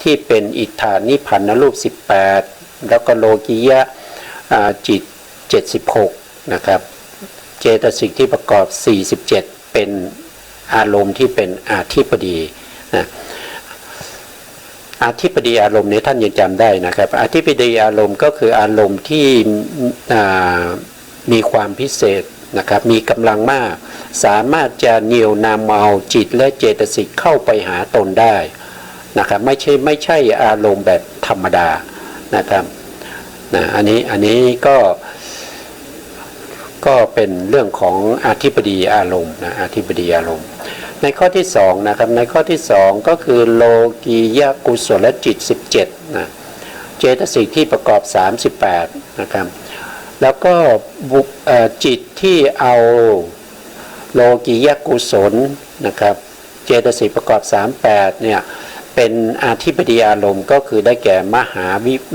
ที่เป็นอิทธานิพพานรูป18แล้วก็โลกิยะจิต76นะครับเจตสิกที่ประกอบ47เป็นอารมณ์ที่เป็นอธิปดีนะอธิปดีอารมณ์นี้ท่านยังจำได้นะครับอธิปดีอารมณ์ก็คืออารมณ์ที่มีความพิเศษนะครับมีกำลังมากสามารถจะเหนี่ยวนำเอาจิตและเจตสิกเข้าไปหาตนได้นะครับไม่ใช่อารมณ์แบบธรรมดานะครับอันนี้ก็เป็นเรื่องของอธิปดีอารมณ์นะอธิปดีอารมณ์ในข้อที่2นะครับในข้อที่2ก็คือโลกียกุศลจิต17นะเจตสิกที่ประกอบ38นะครับแล้วก็จิตที่เอาโลกียกุศลนะครับเจตสิกประกอบ38เนี่ยเป็นอธิปดีอารมณ์ก็คือได้แก่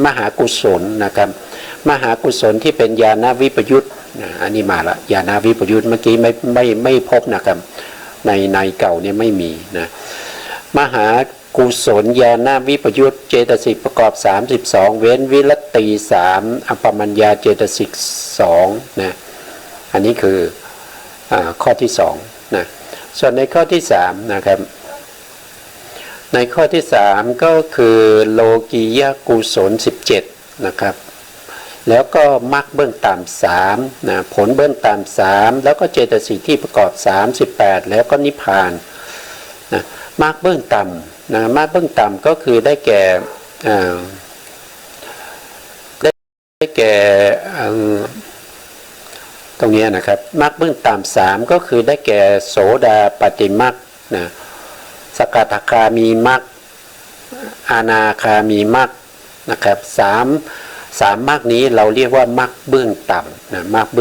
มหากุศลนะครับมหากุศลที่เป็นญาณวิปยุตอันนี้มาละญาณวิปยุตเมื่อกี้ไม่พบนะครับในเก่าเนี่ยไม่มีนะมหากุศลญาณวิปยุตเจตสิกประกอบ32เว้นวิรติ3อัปปมัญญาเจตสิก2นะอันนี้คือข้อที่2นะส่วนในข้อที่3นะครับในข้อที่3ก็คือโลกียกุศล17นะครับแล้วก็มรรคเบื้องต่ำ3นะผลเบื้องต่ำ3แล้วก็เจตสิกที่ประกอบ38แล้วก็นิพพานนะมรรคเบื้องต่ำนะมรรคเบื้องต่ำก็คือได้แก่ตรงนี้นะครับมรรคเบื้องต่ำ3ก็คือได้แก่โสดาปัตติมรรคนะสกทาคามีมรรคอนาคามีมรรคนะครับ3มรรคนี้เราเรียกว่ามรรคเบื้องต่ำนะมรรคเบื้อง